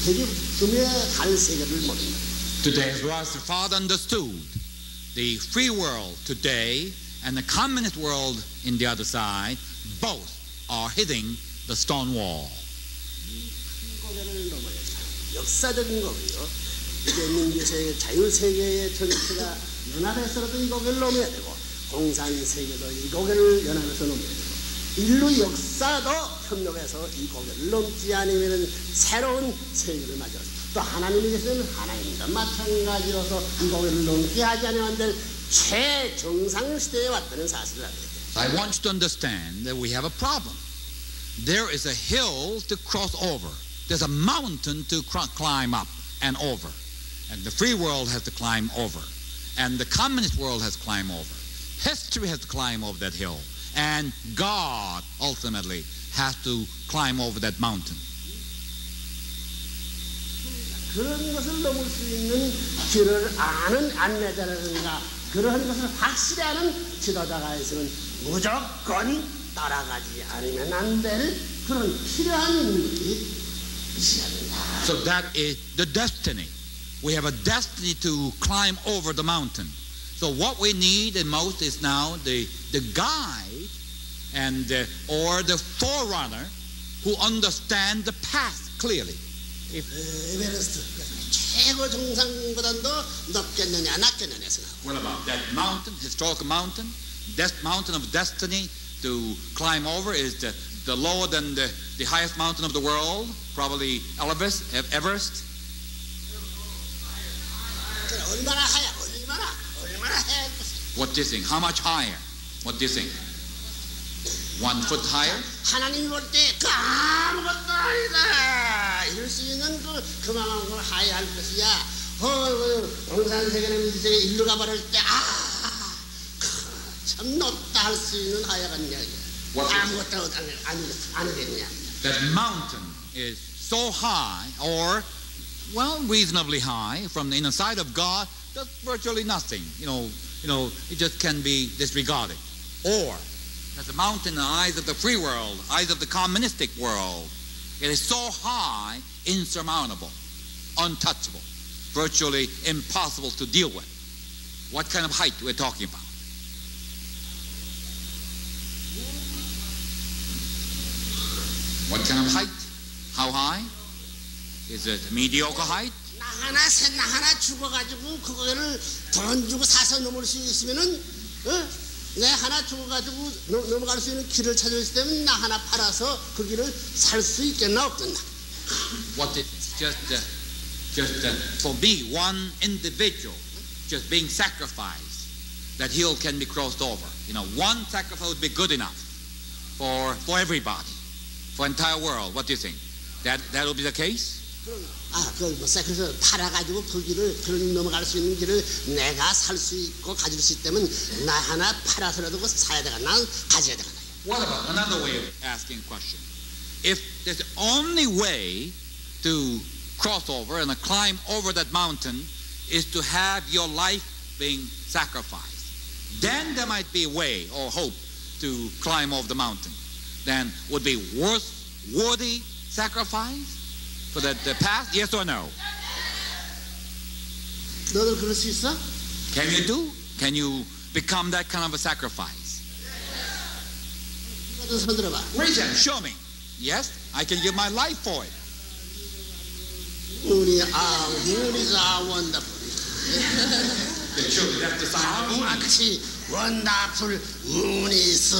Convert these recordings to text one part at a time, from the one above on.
되게 금의 달 세계를 모릅니다. Today, as well as the Father understood, the free world today and the communist world in the other side, both are hitting the stone wall. 이 고개를 넘어야 돼요. 역사적인 거고요. 이제 민주세계, 자유세계의 전체가 연합해서라도 이 고개를 넘어야 되고 공산세계도 이 고개를 연합해서 넘어야 되고 인류 역사도 협력해서 이 고개를 넘지 않으면 새로운 세계를 맞이할 또 하나님이 계시면 하나님과 마찬가지로서 이 고개를 넘게 하지 않으면 될 최정상 시대에 왔다는 사실을 알게 돼요. I want you to understand that we have a problem. There is a hill to cross over. There's a mountain to climb up and over. And the free world has to climb over. And the communist world has to climb over. History has to climb over that hill. And God ultimately has to climb over that mountain. 그런 것을 넘을 수 있는 길을 아는 안내자라든가 그러한 것을 확실히 아는 지도자가 있으면 무조건 따라가지 않으면 안 될 그런 필요한 인물이 있어야 된다. So that is the destiny. We have a destiny to climb over the mountain. So what we need the most is now the guide and or the forerunner who understand the path clearly. 에베레스트 최고 정상보다도 높겠느냐 낮겠느냐 생각. What about that mountain, historical mountain? That mountain of destiny to climb over is the lower than the highest mountain of the world, probably Everest. 얼마나 하야? 얼마나 해? What do you think? How much higher? What do you think? 1 foot higher? 하나님이 볼 때 그 아무것도 아니다. 이럴 수 있는 그만큼 하야할 것이야. 공산세계는 민주세계 인류가 말할 때 참 높다 할 수 있는 하야가 있냐. 아무것도 아니겠냐. That mountain is so high, or well, reasonably high from the inner side of God. That's virtually nothing. You know, it just can be disregarded. Or as a mountain in the eyes of the free world, eyes of the communistic world, it is so high, insurmountable, untouchable, virtually impossible to deal with. What kind of height we're talking about? What kind of height? How high? Is it mediocre height? 나 하나 죽어가지고 그거를 돈 주고 사서 넘을 수 있으면은 내 하나 죽어가지고 넘어갈 수 있는 길을 찾을 수 있으면 나 하나 팔아서 그 길을 살 수 있겠나 없겠나? What it just for me, one individual just being sacrificed, that hill can be crossed over. You know, one sacrifice would be good enough for everybody, for entire world. What do you think? That will be the case? 그래서 팔아가지고 그 길을 그런 넘어갈 수 있는 길을 내가 살 수 있고 가질 수 있다면 나 하나 팔아서라도 그거 사야 되겠나 가져야 되겠나? What about another way of asking a question? If there's the only way to cross over and climb over that mountain is to have your life being sacrificed, then there might be a way or hope to climb over the mountain. Then would be worthy sacrifice for the past? Yes or no? 너도 그럴 수 있어? Can you do? Can you become that kind of a sacrifice? 너도 손 들어봐. Raise hand. Show me. Yes, I can give my life for it. 문이가 원더풀. The children have to sign up. 마치 원더풀 문이스.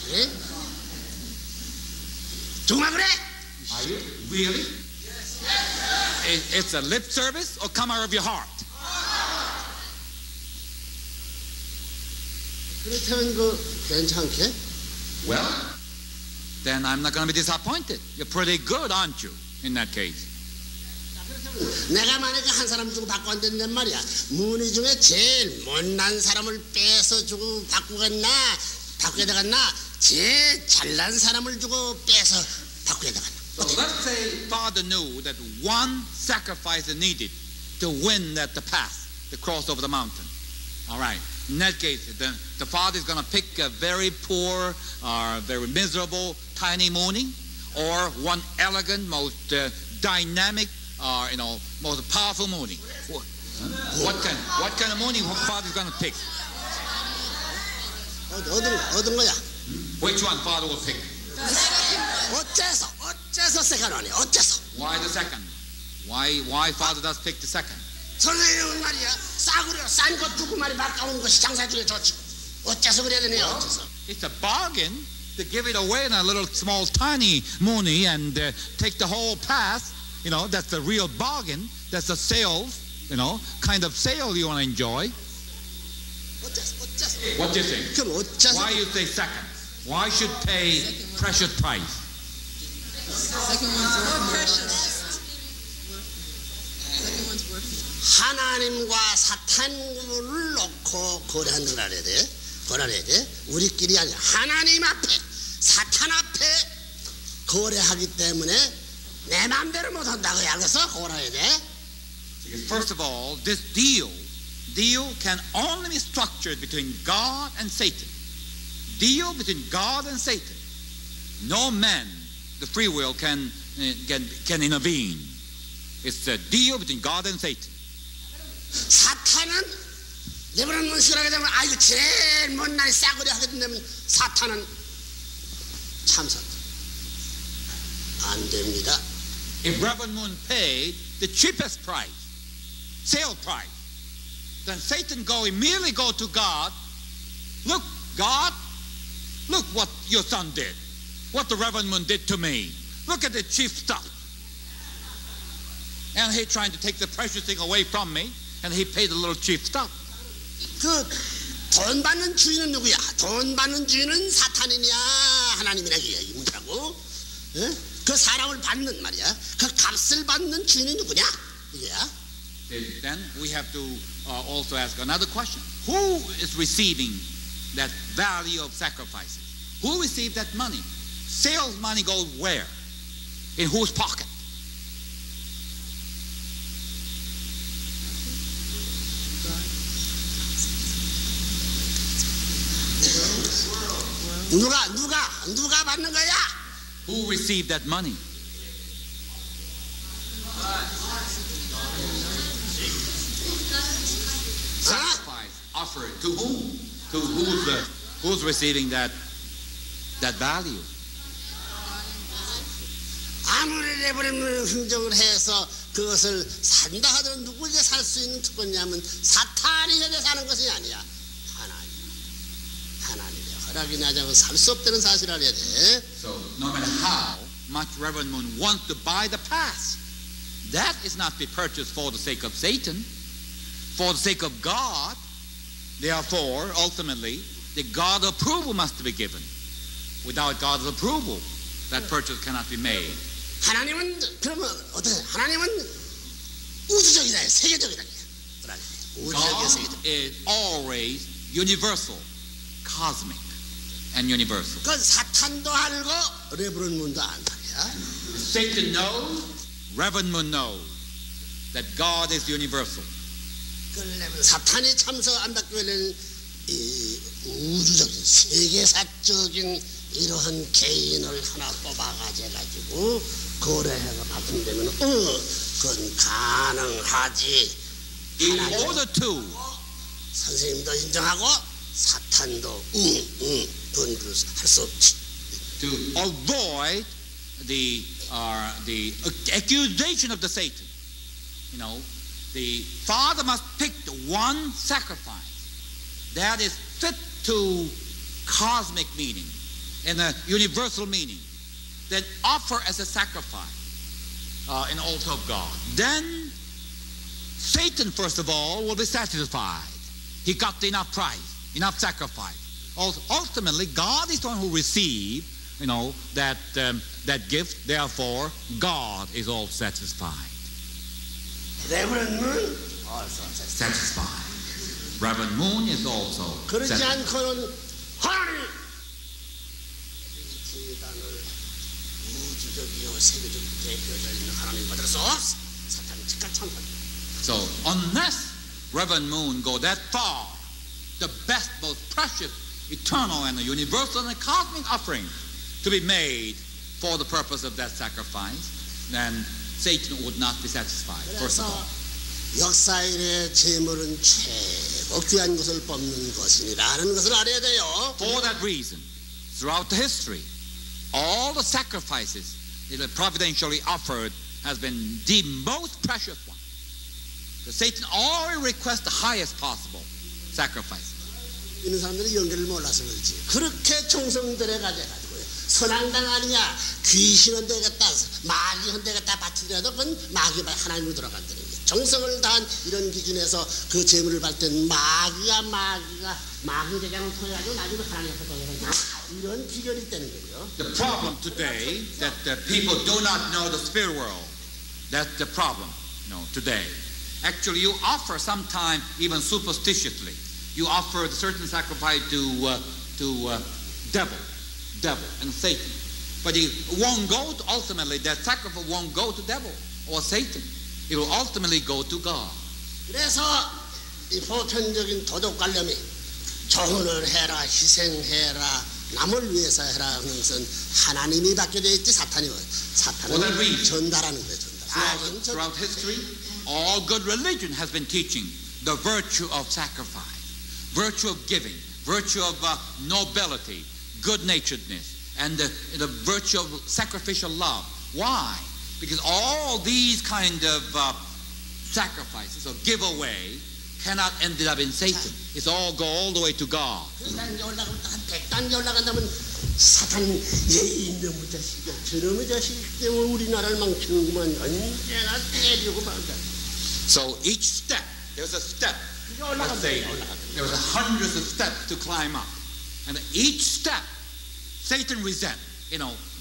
예? 정말 그래? Are you? Really? It's a lip service or come out of your heart? 그렇다면 괜찮게? Well, then I'm not going to be disappointed. You're pretty good, aren't you, in that case? 내가 만약에 한 사람 주고 바꿔준단 말이야. 문의 중에 제일 못난 사람을 빼서 주고 바꾸게 되겠나? 제일 잘난 사람을 주고 빼서 바꾸게 되겠나? So let's say Father knew that one sacrifice is needed to win the path, to cross over the mountain. All right. In that case, the Father is going to pick a very poor or very miserable tiny Mooney, or one elegant, most dynamic, most powerful mooning. What kind of mooning Father is going to pick? 얻은 거야. Which one Father will pick? 어째서 second one? 어째서? Why the second? Why Father does pick the second? 선생님은 말이야 싸구려 싼 것 두고 말이 바꿔오는 것이 장사 중에 좋지. 어째서 그래야 되네요? 어째서? It's a bargain to give it away in a little small tiny moonie and take the whole path. That's the real bargain. That's the sales, kind of sale you want to enjoy. 어째서? What do you think? 그럼 어째서? Why you say second? Why should pay precious price? Second one's more precious. Second one's worth more. 하나님과 사탄을 놓고 거래하는 걸 알아야 돼. 거래해야 돼. 우리끼리 아니라 하나님 앞에 사탄 앞에 거래하기 때문에 내 마음대로 못 한다고 알겠어? 거래해야 돼. First of all, this deal can only be structured between God and Satan. Deal between God and Satan. No man, the free will, can intervene. It's a deal between God and Satan. 사탄은 레버넌 문식을 하게 되면 이거 제일 못난 싸구려 하게 되면 사탄은 참선 안 됩니다. If Reverend Moon paid the cheapest price, sale price, then Satan immediately go to God. Look, God, look what your son did. What the Reverend Moon did to me. Look at the cheap stuff. And he trying to take the precious thing away from me, and he paid a little cheap stuff. 돈 받는 주인은 누구야? 돈 받는 주인은 사탄이냐 하나님이냐 이 문제라고. 그 사람을 받는 말이야. 그 값을 받는 주인이 누구냐 이게야. Then we have to also ask another question. Who is receiving that value of sacrifices? Who received that money? Sales money goes where? In whose pocket? 누가 받는 거야? Who received that money? Sacrifice offered to whom? To who's receiving that value? 아무리 레버넌을 흥정을 해서 그것을 산다 하더라도 누구에게 살 수 있는 특권이냐면 사탄이 현재 사는 것이 아니야. 하나님의 허락이 나지 않으면 살 수 없다는 사실을 알아야 돼. So no matter how much Reverend Moon wants to buy the pass, that is not be purchased for the sake of Satan, for the sake of God. Therefore, ultimately, the God's approval must be given. Without God's approval, that purchase cannot be made. 하나님은 그러면 어떻게? 하나님은 우주적이다, 세계적이다. 우주적이야, 세계적. God is always universal, cosmic, and universal. 그건 사탄도 알고 레버넌 문도 안다. Satan knows, Reverend Moon knows that God is universal. 그러려면 사탄이 참석 안 받기 위해서는 이 우주적인 세계사적인 이러한 개인을 하나 뽑아가지고 거래해가 받는다면 그건 가능하지. In order to 선생님도 인정하고 사탄도 그건 할 수 없지. To avoid the accusation of the Satan, the Father must pick the one sacrifice that is fit to cosmic meaning and a universal meaning, then offer as a sacrifice in the altar of God. Then Satan, first of all, will be satisfied. He got enough price, enough sacrifice. Ultimately, God is the one who received, that gift. Therefore, God is all satisfied. Reverend Moon also satisfied. Reverend Moon is also 그렇지 satisfied. 않고는 하나님 세상을 우주적이요 세계적 대표자 있는 하나님 받을 수 없어. 사탄은 즉각 참석해. So unless Reverend Moon go that far, the best, most precious, eternal, and universal and cosmic offering to be made for the purpose of that sacrifice, then Satan would not be satisfied, first of all. 역사인의 재물은 최고 귀한 것을 뽑는 것이니라는 것을 알아야 돼요. For that reason, throughout the history, all the sacrifices that are providentially offered has been the most precious one. So Satan always requests the highest possible sacrifice. 있는 사람들이 연결을 몰라서 그렇지. 그렇게 정성들에 가져가지고요. 선앙당 아니냐, 귀신은 되겠다, 마귀는 되겠다 바치더라도 그건 마귀 하나님으로 들어간다는 거예요. 정성을 다한 이런 기준에서 그 재물을 받을 땐 마귀 대장을 통해 가지고 나중에 하나님 앞에 돌아가는 이런 비결이 있다는 거예요. The problem today that people do not know the spirit world. That's the problem, today. Actually, you offer sometimes even superstitiously. You offer a certain sacrifice to devil and Satan, but it won't go to, ultimately. That sacrifice won't go to devil or Satan. It will ultimately go to God. 그래서 이 보편적인 도덕 관념이 정을 해라, 희생해라, 남을 위해서 해라 하는 것은 하나님이 받게 되어 있지 사탄은 전달하는 거예요. Throughout history, all good religion has been teaching the virtue of sacrifice, virtue of giving, virtue of nobility, good-naturedness, and the virtue of sacrificial love. Why? Because all these kind of sacrifices or giveaway cannot end up in Satan. It's all go all the way to God. 한 100단계 올라간다면 사탄 이놈의 자식이야, 저놈의 자식 때문에 우리나라를 망치는구만. 언제나 때리고 말다. So each step, there's a step. Let's say there was hundreds of steps to climb up, and each step, Satan resents.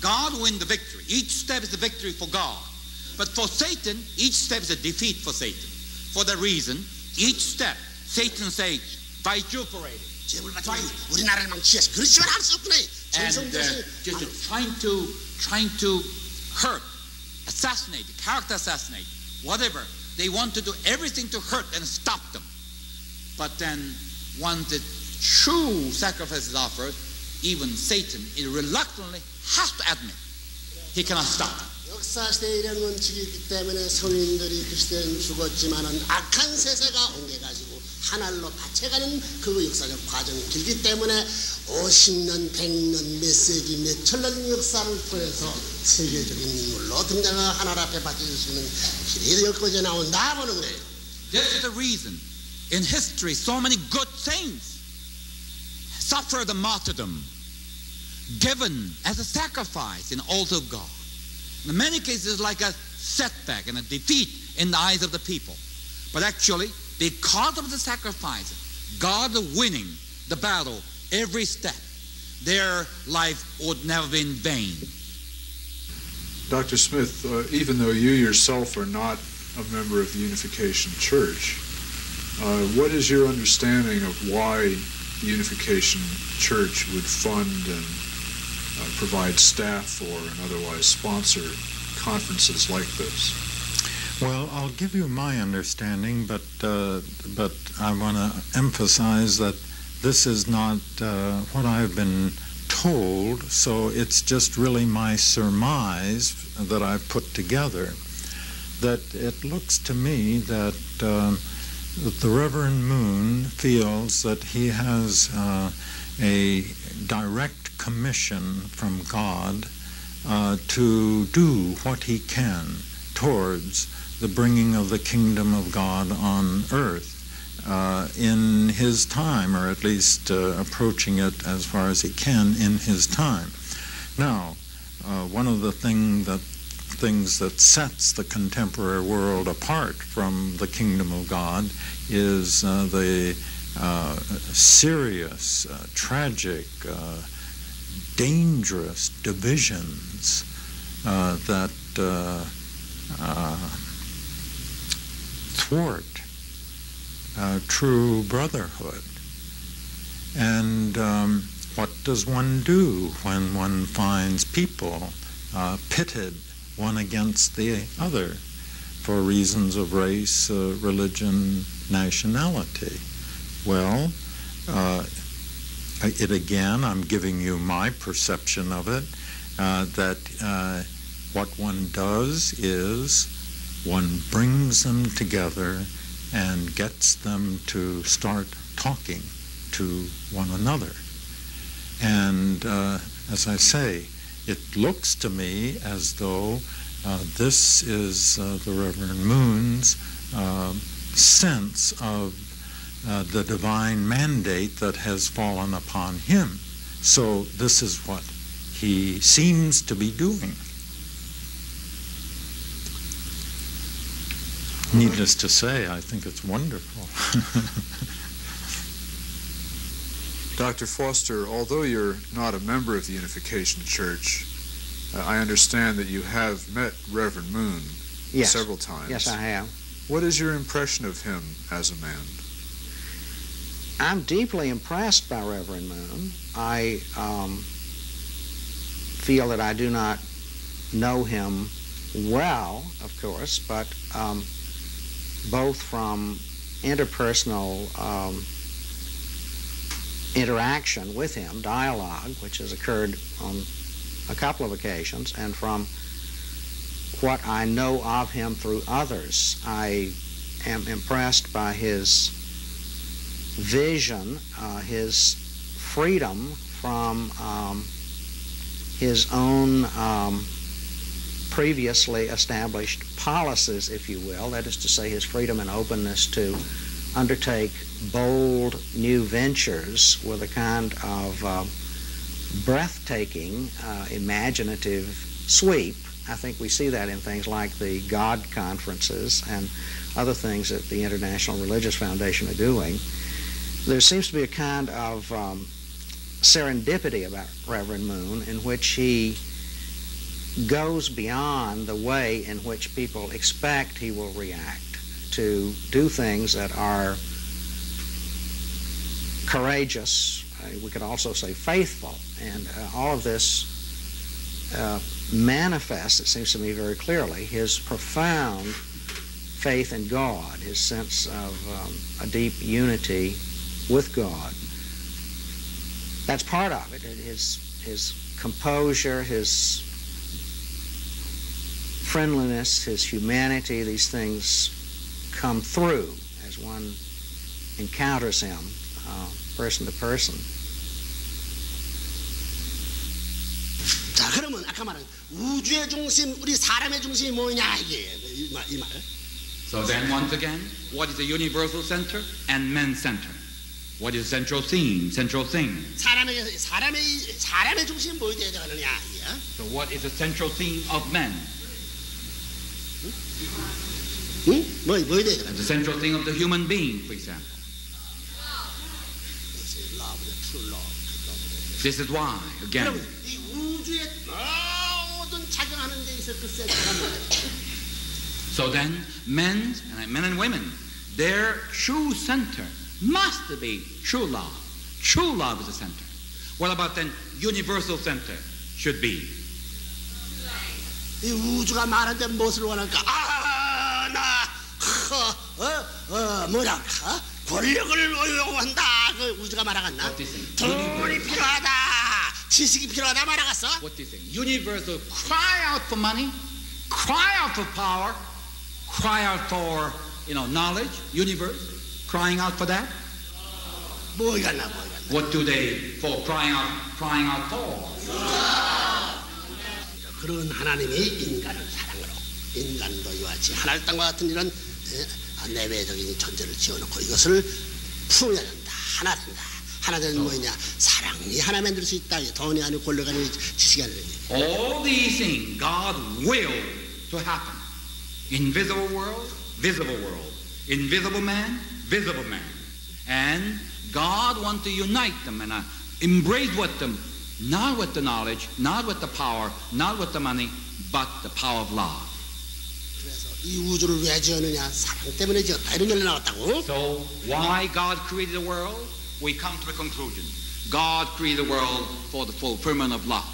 God wins the victory. Each step is the victory for God. But for Satan, each step is a defeat for Satan. For that reason, each step, Satan says, vituperating. 우리나라를 망치겠어. 그렇지만 할 수 없구나. And just trying to hurt, assassinate, character assassinate, whatever. They want to do everything to hurt and stop them. But then, once the true sacrifice is offered, even Satan reluctantly has to admit he cannot stop. 역사 시대에 이런 원칙이 있기 때문에 성인들이 그 시대는 죽었지만은 악한 세세가 옮겨가지고 하늘로 바쳐가는 그 역사적 과정이 길기 때문에 50년, 100년, 몇 세기, 몇 천년 역사를 통해서 세계적인 인물로 등장을 하늘 앞에 바쳐줄 수 있는 길이 엮어져 나온다 보는 거예요. This is the reason in history so many good saints suffer the martyrdom given as a sacrifice in the altar of God. In many cases, like a setback and a defeat in the eyes of the people. But actually, because of the sacrifice, God winning the battle every step, their life would never be in vain. Dr. Smith, even though you yourself are not a member of the Unification Church, what is your understanding of why the Unification Church would fund and provide staff for and otherwise sponsor conferences like this? Well, I'll give you my understanding, but I want to emphasize that this is not what I've been told, so it's just really my surmise that I've put together. That it looks to me that the Reverend Moon feels that he has a direct commission from God to do what he can towards the bringing of the kingdom of God on earth in his time, or at least approaching it as far as he can in his time. Now, one of the things that sets the contemporary world apart from the kingdom of God is the serious, tragic, dangerous divisions that thwart true brotherhood. And what does one do when one finds people pitted one against the other for reasons of race, religion, nationality? Well, I'm giving you my perception of it, that what one does is one brings them together and gets them to start talking to one another. And as I say, it looks to me as though this is the Reverend Moon's sense of the divine mandate that has fallen upon him. So this is what he seems to be doing. Needless to say, I think it's wonderful. Dr. Foster, although you're not a member of the Unification Church, I understand that you have met Reverend Moon several times. Yes, I have. What is your impression of him as a man? I'm deeply impressed by Reverend Moon. I feel that I do not know him well, of course, but both from interpersonal interaction with him, dialogue, which has occurred on a couple of occasions, and from what I know of him through others. I am impressed by his vision, his freedom from his own previously established policies, if you will, that is to say his freedom and openness to undertake bold new ventures with a kind of breathtaking, imaginative sweep. I think we see that in things like the God conferences and other things that the International Religious Foundation are doing. There seems to be a kind of serendipity about Reverend Moon in which he goes beyond the way in which people expect he will react, to do things that are courageous, we could also say faithful, and all of this manifests, it seems to me very clearly, his profound faith in God, his sense of a deep unity with God. That's part of it. His composure, his friendliness, his humanity, these things come through as one encounters him person to person. 자, 그러면 아까 말한 우주의 중심, 우리 사람의 중심이 뭐냐 이게 이 말. So then once again, what is the universal center and man's center? What is central theme, central thing? 사람의 중심이 뭐에 대해 가느냐 이게. So what is the central theme of man? 응? 뭐에 대해 가느냐? The central thing of the human being, for example. This is why, again. 그럼 이 우주의 모든 작용하는 데 있어 그 센터가 뭐예요? So then, men and women, their true center must be true love. True love is the center. What about then universal center should be? 이 우주가 많은데 무엇을 원할까? 뭐라 그럴까? 권력을 요구한다. 그 우주가 말하겠나? 돈이 필요하다. 지식이 필요하다 말하겠어? What do you think? Universal, cry out for money, cry out for power, cry out for, knowledge, universe, crying out for that. 뭐이겠나? What do they for crying out for? 그런 하나님이 인간을 사랑으로, 인간도 이와 같이 하늘 땅과 같은 이런 내외적인 존재를 지어놓고 이것을 풀어야 된다. 하나 된다. 하나는 뭐냐? 사랑이 하나 만들 수 있다. 돈이 아니고 권력이 아니고 지식이 아니고. All these things God will to happen. Invisible world, visible world. Invisible man, visible man. And God wants to unite them and embrace with them, not with the knowledge, not with the power, not with the money, but the power of love. 그래서 이 우주를 왜 지었느냐? 사랑 때문에 지었다. 이런 얘기 나왔다고. So why God created the world? We come to the conclusion. God created the world for the fulfillment of love.